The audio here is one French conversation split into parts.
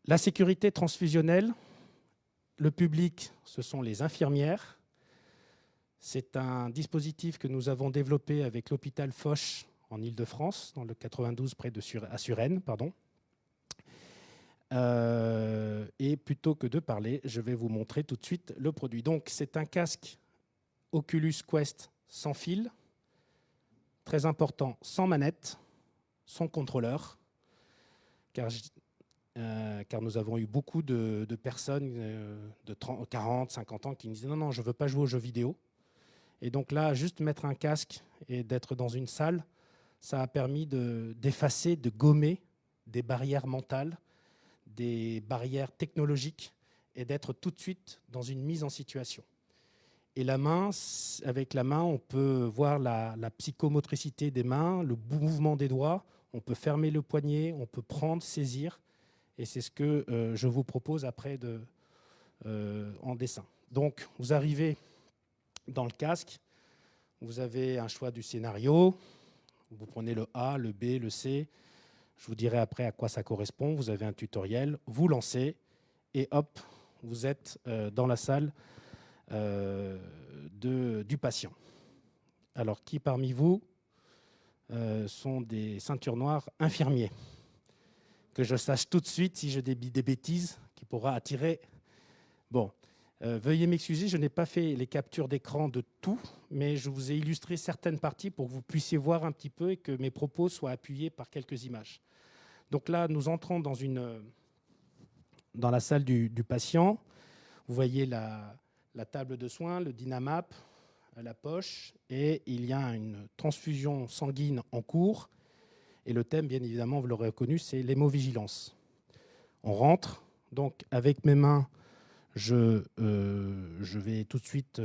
La sécurité transfusionnelle, le public, ce sont les infirmières. C'est un dispositif que nous avons développé avec l'hôpital Foch en Île-de-France, dans le 92, près de à Suresnes. Et plutôt que de parler, je vais vous montrer tout de suite le produit. Donc, c'est un casque Oculus Quest sans fil, très important, sans manette, sans contrôleur, car nous avons eu beaucoup de personnes de 30, 40, 50 ans qui nous disaient non, je ne veux pas jouer aux jeux vidéo. Et donc là, juste mettre un casque et d'être dans une salle, ça a permis d'effacer, de gommer des barrières mentales, des barrières technologiques et d'être tout de suite dans une mise en situation. Et la main, avec la main, on peut voir la psychomotricité des mains, le mouvement des doigts, on peut fermer le poignet, on peut prendre, saisir. Et c'est ce que je vous propose après en dessin. Donc, vous arrivez dans le casque, vous avez un choix du scénario, vous prenez le A, le B, le C, je vous dirai après à quoi ça correspond, vous avez un tutoriel, vous lancez, et hop, vous êtes dans la salle du patient. Alors, qui parmi vous sont des ceintures noires infirmiers? Que je sache tout de suite si je dis des bêtises qui pourra attirer. Bon, veuillez m'excuser, je n'ai pas fait les captures d'écran de tout, mais je vous ai illustré certaines parties pour que vous puissiez voir un petit peu et que mes propos soient appuyés par quelques images. Donc là, nous entrons dans la salle du patient. Vous voyez la table de soins, le Dynamap, la poche, et il y a une transfusion sanguine en cours. Et le thème, bien évidemment, vous l'aurez reconnu, c'est l'hémovigilance. On rentre, donc avec mes mains, je vais tout de suite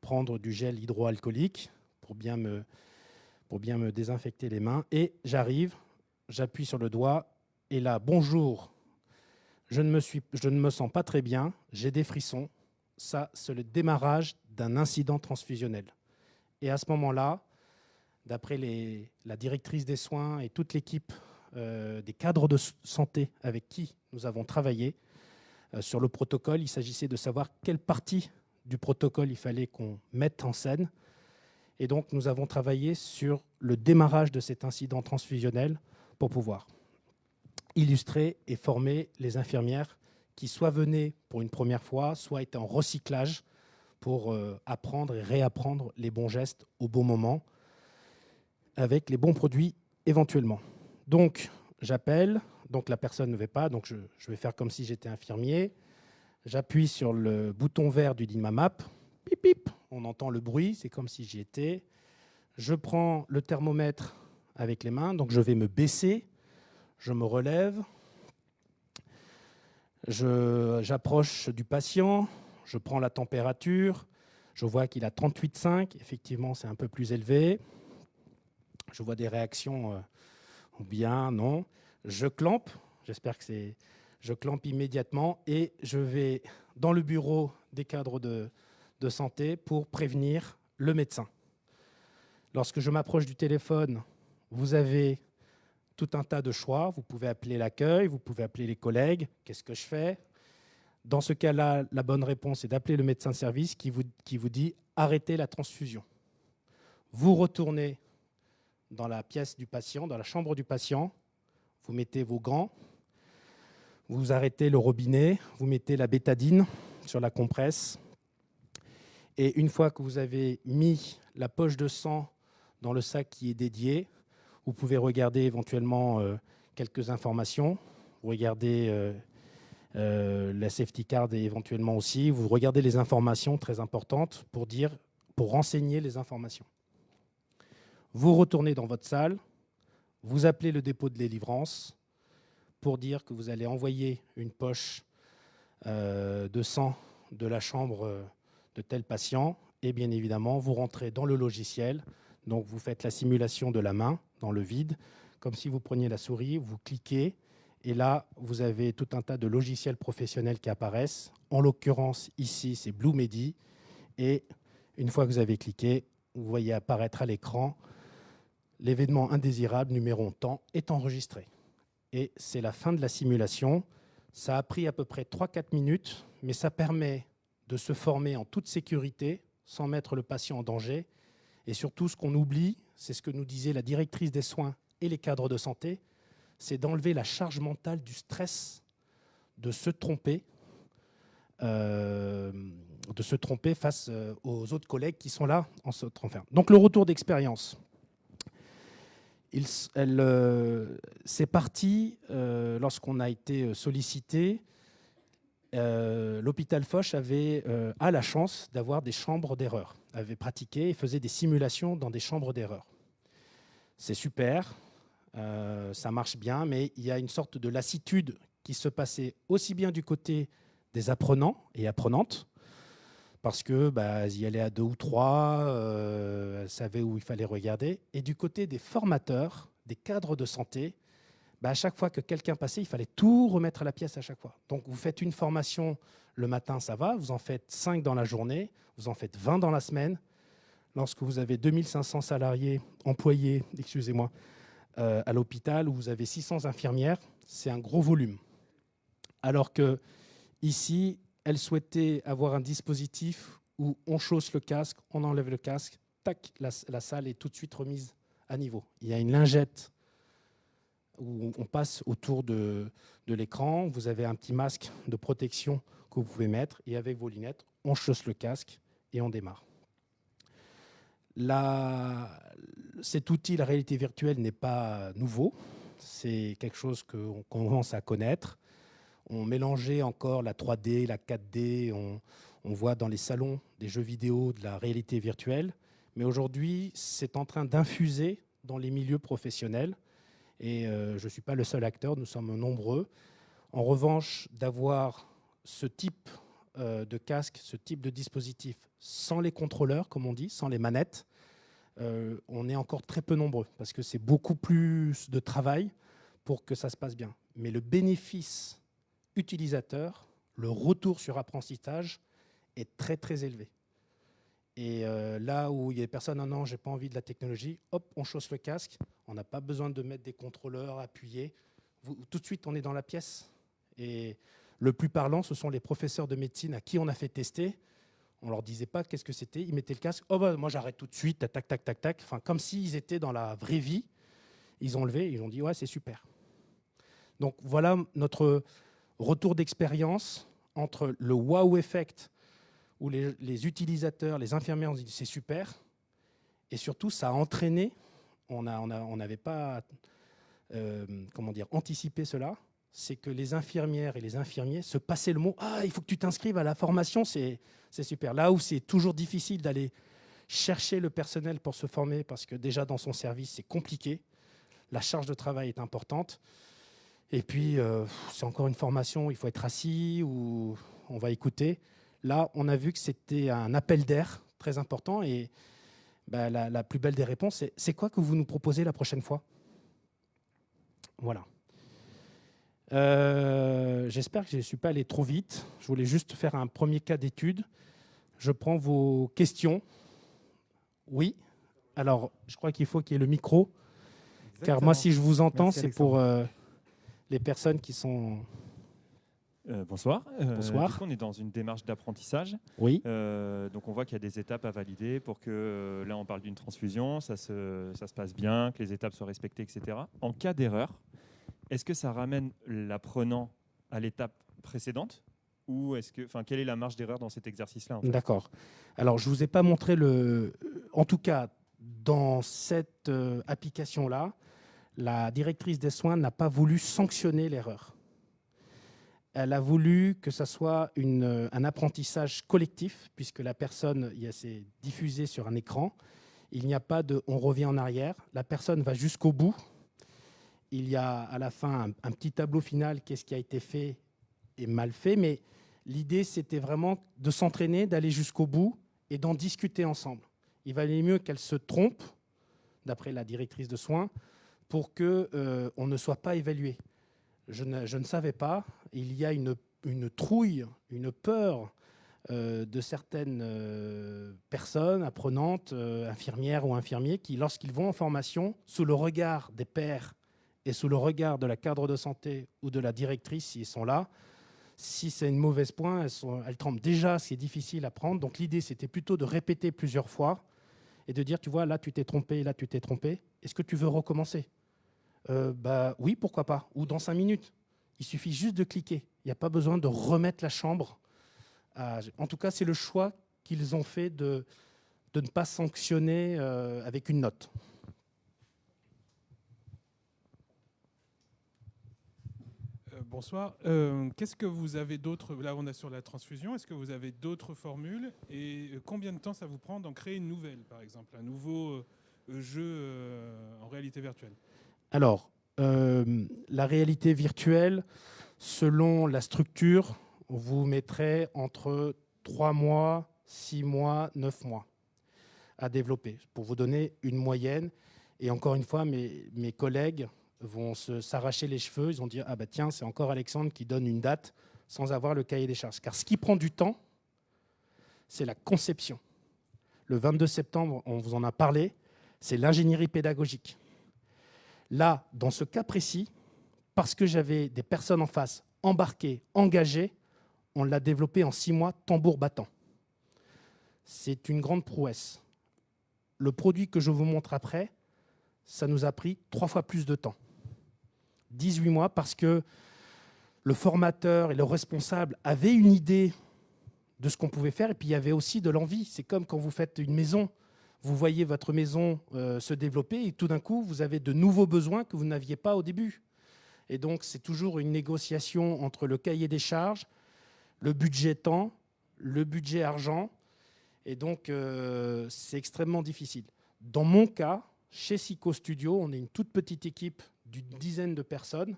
prendre du gel hydroalcoolique pour bien me désinfecter les mains. Et j'arrive, j'appuie sur le doigt, et là, bonjour, je ne me sens pas très bien, j'ai des frissons. Ça, c'est le démarrage d'un incident transfusionnel. Et à ce moment-là, d'après la directrice des soins et toute l'équipe des cadres de santé avec qui nous avons travaillé sur le protocole, il s'agissait de savoir quelle partie du protocole il fallait qu'on mette en scène. Et donc, nous avons travaillé sur le démarrage de cet incident transfusionnel pour pouvoir illustrer et former les infirmières qui soit venaient pour une première fois, soit étaient en recyclage pour apprendre et réapprendre les bons gestes au bon moment, avec les bons produits éventuellement. Donc, j'appelle, donc la personne ne veut pas, donc je vais faire comme si j'étais infirmier. J'appuie sur le bouton vert du Dynamap, pip pip, on entend le bruit, c'est comme si j'y étais. Je prends le thermomètre avec les mains, donc je vais me baisser, je me relève, j'approche du patient, je prends la température, je vois qu'il a 38,5, effectivement c'est un peu plus élevé. Je vois des réactions bien, non. Je clampe, j'espère que c'est... Je clampe immédiatement et je vais dans le bureau des cadres de santé pour prévenir le médecin. Lorsque je m'approche du téléphone, vous avez tout un tas de choix. Vous pouvez appeler l'accueil, vous pouvez appeler les collègues. Qu'est-ce que je fais? Dans ce cas-là, la bonne réponse est d'appeler le médecin de service qui vous dit « arrêtez la transfusion ». Vous retournez dans la pièce du patient, dans la chambre du patient, vous mettez vos gants, vous arrêtez le robinet, vous mettez la bétadine sur la compresse. Et une fois que vous avez mis la poche de sang dans le sac qui est dédié, vous pouvez regarder éventuellement quelques informations. Vous regardez la safety card et éventuellement aussi. Vous regardez les informations très importantes pour renseigner les informations. Vous retournez dans votre salle, vous appelez le dépôt de délivrance pour dire que vous allez envoyer une poche de sang de la chambre de tel patient. Et bien évidemment, vous rentrez dans le logiciel. Donc, vous faites la simulation de la main dans le vide, comme si vous preniez la souris, vous cliquez. Et là, vous avez tout un tas de logiciels professionnels qui apparaissent. En l'occurrence, ici, c'est Blue Medi. Et une fois que vous avez cliqué, vous voyez apparaître à l'écran l'événement indésirable numéro tant est enregistré. Et c'est la fin de la simulation. Ça a pris à peu près 3-4 minutes, mais ça permet de se former en toute sécurité, sans mettre le patient en danger. Et surtout, ce qu'on oublie, c'est ce que nous disait la directrice des soins et les cadres de santé, c'est d'enlever la charge mentale du stress de se tromper, face aux autres collègues qui sont là en se trompant. Donc le retour d'expérience. C'est parti lorsqu'on a été sollicité. L'hôpital Foch a la chance d'avoir des chambres d'erreur, avait pratiqué et faisait des simulations dans des chambres d'erreur. C'est super, ça marche bien, mais il y a une sorte de lassitude qui se passait aussi bien du côté des apprenants et apprenantes, parce que y allaient à 2 ou 3, savaient où il fallait regarder, et du côté des formateurs, des cadres de santé, à chaque fois que quelqu'un passait, il fallait tout remettre à la pièce à chaque fois. Donc vous faites une formation le matin, ça va, vous en faites 5 dans la journée, vous en faites 20 dans la semaine. Lorsque vous avez 2500 salariés, employés, à l'hôpital, où vous avez 600 infirmières, c'est un gros volume. Alors que ici, elle souhaitait avoir un dispositif où on chausse le casque, on enlève le casque, tac, la salle est tout de suite remise à niveau. Il y a une lingette où on passe autour de l'écran, vous avez un petit masque de protection que vous pouvez mettre, et avec vos lunettes, on chausse le casque et on démarre. Cet outil, la réalité virtuelle, n'est pas nouveau. C'est quelque chose qu'on commence à connaître. On mélangeait encore la 3D, la 4D. On voit dans les salons des jeux vidéo de la réalité virtuelle. Mais aujourd'hui, c'est en train d'infuser dans les milieux professionnels. Et je ne suis pas le seul acteur, nous sommes nombreux. En revanche, d'avoir ce type de casque, ce type de dispositif, sans les contrôleurs, comme on dit, sans les manettes, on est encore très peu nombreux, parce que c'est beaucoup plus de travail pour que ça se passe bien. Mais le bénéfice utilisateur, le retour sur apprentissage est très très élevé. Et là où il y a des personnes, non, j'ai pas envie de la technologie, hop, on chausse le casque, on n'a pas besoin de mettre des contrôleurs appuyés. Tout de suite, on est dans la pièce. Et le plus parlant, ce sont les professeurs de médecine à qui on a fait tester. On ne leur disait pas qu'est-ce que c'était, ils mettaient le casque, oh moi j'arrête tout de suite, tac, tac, tac, tac. Enfin, comme s'ils étaient dans la vraie vie. Ils ont levé, ils ont dit, ouais, c'est super. Donc voilà notre retour d'expérience entre le wow effect, où les utilisateurs, les infirmiers ont dit c'est super, et surtout ça a entraîné, on n'avait pas anticipé cela, c'est que les infirmières et les infirmiers se passaient le mot, ah, il faut que tu t'inscrives à la formation, c'est super. Là où c'est toujours difficile d'aller chercher le personnel pour se former, parce que déjà dans son service c'est compliqué, la charge de travail est importante, et puis c'est encore une formation, il faut être assis ou on va écouter. Là, on a vu que c'était un appel d'air très important, et la plus belle des réponses, c'est quoi que vous nous proposez la prochaine fois? Voilà. J'espère que je ne suis pas allé trop vite. Je voulais juste faire un premier cas d'étude. Je prends vos questions. Oui. Alors, je crois qu'il faut qu'il y ait le micro. Exactement. Car moi, si je vous entends, c'est pour les personnes qui sont... Bonsoir. Bonsoir. Du coup, on est dans une démarche d'apprentissage. Oui. Donc, on voit qu'il y a des étapes à valider pour que, là, on parle d'une transfusion, ça se passe bien, que les étapes soient respectées, etc. En cas d'erreur, est-ce que ça ramène l'apprenant à l'étape précédente, ou quelle est la marge d'erreur dans cet exercice-là, en fait? D'accord. Alors, je ne vous ai pas montré En tout cas, dans cette application-là, la directrice des soins n'a pas voulu sanctionner l'erreur. Elle a voulu que ça soit un apprentissage collectif, puisque la personne, c'est diffusé sur un écran. Il n'y a pas de « on revient en arrière ». La personne va jusqu'au bout. Il y a à la fin un petit tableau final, qu'est-ce qui a été fait et mal fait. Mais l'idée, c'était vraiment de s'entraîner, d'aller jusqu'au bout et d'en discuter ensemble. Il valait mieux qu'elle se trompe, d'après la directrice de soins, pour qu'on ne soit pas évalué. Je ne savais pas. Il y a une trouille, une peur de certaines personnes apprenantes, infirmières ou infirmiers, qui, lorsqu'ils vont en formation, sous le regard des pairs et sous le regard de la cadre de santé ou de la directrice, s'ils sont là. Si c'est une mauvaise pointe, elles tremblent déjà, c'est difficile à prendre. Donc l'idée, c'était plutôt de répéter plusieurs fois et de dire, tu vois, là, tu t'es trompé, là, tu t'es trompé. Est-ce que tu veux recommencer ? Oui, pourquoi pas. Ou dans 5 minutes. Il suffit juste de cliquer. Il n'y a pas besoin de remettre la chambre. En tout cas, c'est le choix qu'ils ont fait de ne pas sanctionner avec une note. Bonsoir. Qu'est-ce que vous avez d'autre? Là, on est sur la transfusion. Est-ce que vous avez d'autres formules? Et combien de temps ça vous prend d'en créer une nouvelle, par exemple, un nouveau jeu en réalité virtuelle? Alors, la réalité virtuelle, selon la structure, vous mettrez entre 3 mois, 6 mois, 9 mois à développer, pour vous donner une moyenne. Et encore une fois, mes collègues vont s'arracher les cheveux. Ils vont dire, ah bah tiens, c'est encore Alexandre qui donne une date sans avoir le cahier des charges. Car ce qui prend du temps, c'est la conception. Le 22 septembre, on vous en a parlé, c'est l'ingénierie pédagogique. Là, dans ce cas précis, parce que j'avais des personnes en face embarquées, engagées, on l'a développé en 6 mois, tambour battant. C'est une grande prouesse. Le produit que je vous montre après, ça nous a pris 3 fois plus de temps. 18 mois, parce que le formateur et le responsable avaient une idée de ce qu'on pouvait faire, et puis il y avait aussi de l'envie. C'est comme quand vous faites une maison. Vous voyez votre maison se développer, et tout d'un coup, vous avez de nouveaux besoins que vous n'aviez pas au début. Et donc, c'est toujours une négociation entre le cahier des charges, le budget temps, le budget argent. Et donc, c'est extrêmement difficile. Dans mon cas, chez Psycho Studio, on est une toute petite équipe d'une dizaine de personnes.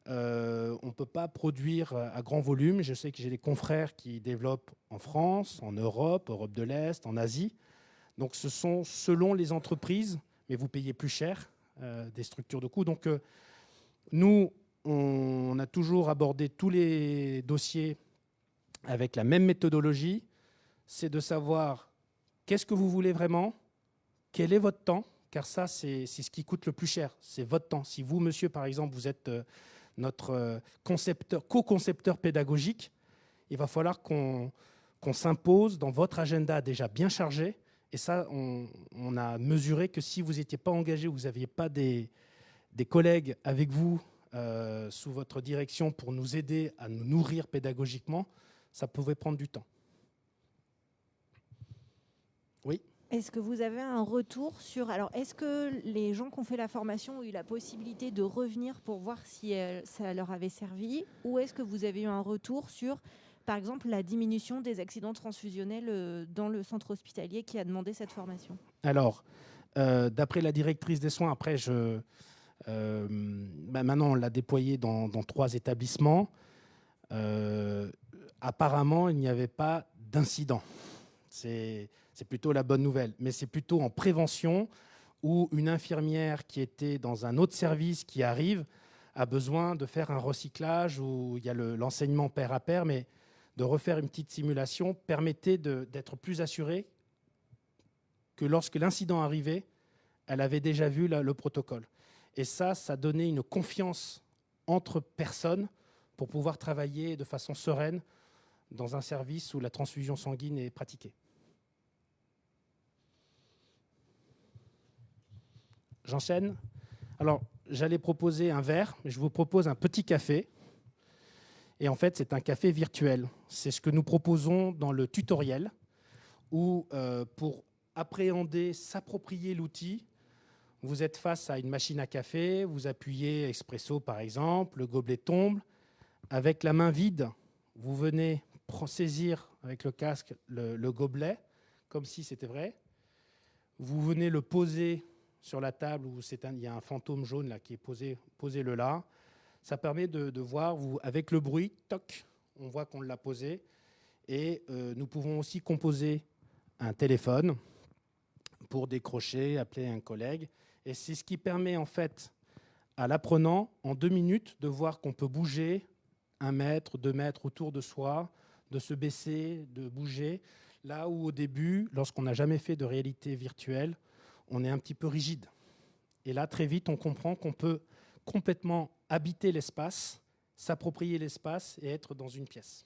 On ne peut pas produire à grand volume. Je sais que j'ai des confrères qui développent en France, en Europe, Europe de l'Est, en Asie. Donc, ce sont selon les entreprises, mais vous payez plus cher des structures de coûts. Donc, nous, on a toujours abordé tous les dossiers avec la même méthodologie. C'est de savoir qu'est-ce que vous voulez vraiment, quel est votre temps, car ça, c'est ce qui coûte le plus cher, c'est votre temps. Si vous, monsieur, par exemple, vous êtes notre co-concepteur pédagogique, il va falloir qu'on s'impose dans votre agenda déjà bien chargé. Et ça, on a mesuré que si vous n'étiez pas engagé, vous n'aviez pas des collègues avec vous sous votre direction pour nous aider à nous nourrir pédagogiquement, ça pouvait prendre du temps. Oui. Est-ce que vous avez un retour sur... Alors, est-ce que les gens qui ont fait la formation ont eu la possibilité de revenir pour voir si ça leur avait servi? Ou est-ce que vous avez eu un retour sur, par exemple, la diminution des accidents transfusionnels dans le centre hospitalier qui a demandé cette formation? Alors, d'après la directrice des soins, après, maintenant, on l'a déployé dans 3 établissements. Apparemment, il n'y avait pas d'incident. C'est plutôt la bonne nouvelle. Mais c'est plutôt en prévention où une infirmière qui était dans un autre service qui arrive a besoin de faire un recyclage où il y a l'enseignement pair à pair, mais de refaire une petite simulation permettait d'être plus assurée que lorsque l'incident arrivait, elle avait déjà vu le protocole. Et ça donnait une confiance entre personnes pour pouvoir travailler de façon sereine dans un service où la transfusion sanguine est pratiquée. J'enchaîne. Alors, j'allais proposer un verre, mais je vous propose un petit café. Et en fait, c'est un café virtuel. C'est ce que nous proposons dans le tutoriel, où pour appréhender, s'approprier l'outil, vous êtes face à une machine à café, vous appuyez Expresso par exemple, le gobelet tombe. Avec la main vide, vous venez saisir avec le casque le gobelet, comme si c'était vrai. Vous venez le poser sur la table où il y a un fantôme jaune là, qui est posé, posez-le là. Ça permet de voir, avec le bruit, toc, on voit qu'on l'a posé. Et nous pouvons aussi composer un téléphone pour décrocher, appeler un collègue. Et c'est ce qui permet en fait à l'apprenant, en 2 minutes, de voir qu'on peut bouger 1 mètre, 2 mètres autour de soi, de se baisser, de bouger. Là où au début, lorsqu'on n'a jamais fait de réalité virtuelle, on est un petit peu rigide. Et là, très vite, on comprend qu'on peut complètement habiter l'espace, s'approprier l'espace et être dans une pièce.